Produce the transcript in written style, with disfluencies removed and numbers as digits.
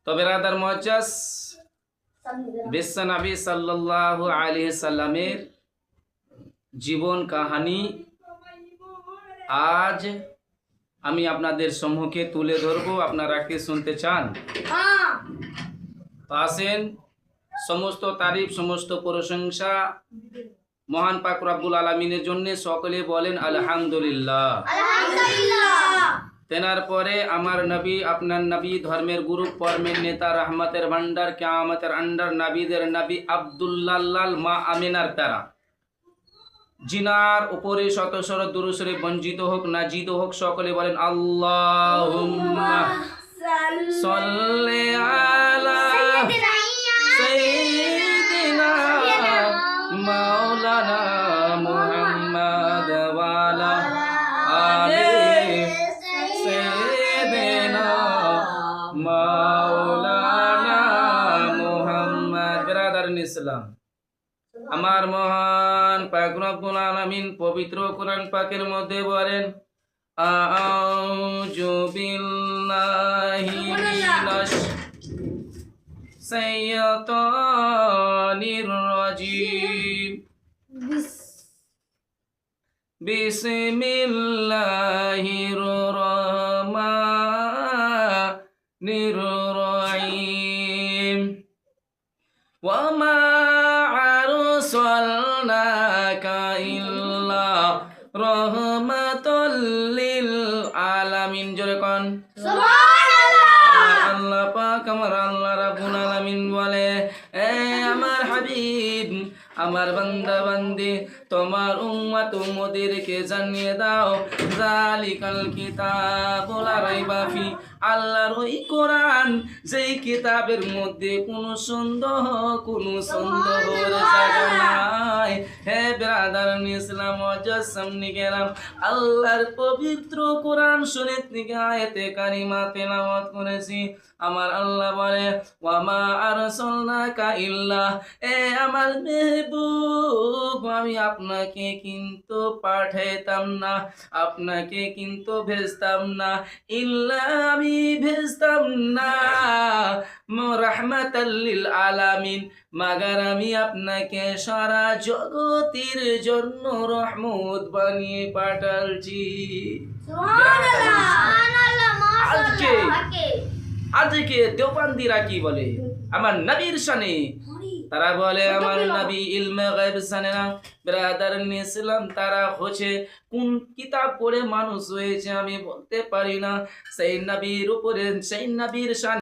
তো বেরাদার মুআজ্জাজ, বিশ্বনবী সাল্লাল্লাহু আলাইহি সাল্লামের জীবন কাহিনী আজ আমি আপনাদের সম্মুখে তুলে ধরবো। আপনারা কি শুনতে চান? তো আসেন, সমস্ত তারিফ, সমস্ত প্রশংসা মহান পাক রব্বুল আলামিনের জন্য। সকলে বলেন আলহামদুলিল্লাহ। তেনার পরে আমার নবী, আপনার নবী, ধর্মের গুরু, কর্মের নেতা, রহমতের ভান্ডার, কিয়ামতের আন্ডার, নবীদের নবী আব্দুল্লাহ মা আমিনার প্যারা, জিনার উপরে শত শত দুরূদ শরীফ বঞ্চিত হোক, নাজিদ হোক। সকলে বলেন আল্লাহুম্মা সাল্লি আলা সাইয়্যিদিনা মাওলানা মুহাম্মদ ওয়া আলা আলি সাইয়্যিদিনা মাওলানা মুহাম্মদ। বিরাদারান ইসলাম, আমার মহান পাক রব্বুল আলামিন পবিত্র কোরআন পাকের মধ্যে বলেন, আউযু বিল্লাহি মিনাশ শাইতানির রাজিম, বিসমিল্লাহির রহমানির রহিম, ওয়া মা আরসালনাকা ইল্লা রাহমাতাল লিল আলামিন। জোরে কোন সুবহানাল্লাহ। আল্লাহ পাক, আমার আল্লাহ রাব্বুল আলামিন বলে, এ আমার হাবিব, আমার বান্দা বান্দি, তোমার উম্মত উম্মতদেরকে জানিয়ে দাও, যালিকাল কিতাবু লা রাইবা ফি, আল্লাহর ওই কোরআন, যেই কিতাবের মধ্যে কোনো সন্দেহের জায়গা নাই। হে ব্রাদারান ইসলাম, ওয়াজাস সামনে গেলাম, আল্লাহর পবিত্র কোরআন শরীফ থেকে আয়াতে কারিমা তেলাওয়াত করেছি। আমার আল্লাহ বলে, ওয়া মা আরসালনাকা ইল্লা, এ আমার মেহবুব, আমি আপনাকে কিন্তু পাঠাইতাম না, আপনাকে কিন্তু ভেজতাম না, ইল্লা, আমি ভেজতাম না রাহমাতাল লিল আলামিন, মাগার আমি আপনাকে সারা জগতের জন্য রহমত বানিয়ে পাঠালছি। আজকে দেওবন্দিরা কি বলে আমার নবীর শানে? তারা বলে আমার নবী ইলমে গায়ব জানে না। ব্রাদারান ইসলাম, তারা হচ্ছে কোন কিতাব পড়ে মানুষ হয়েছে আমি বলতে পারি না। সেই নবীর উপরে, সেই নবীর শানে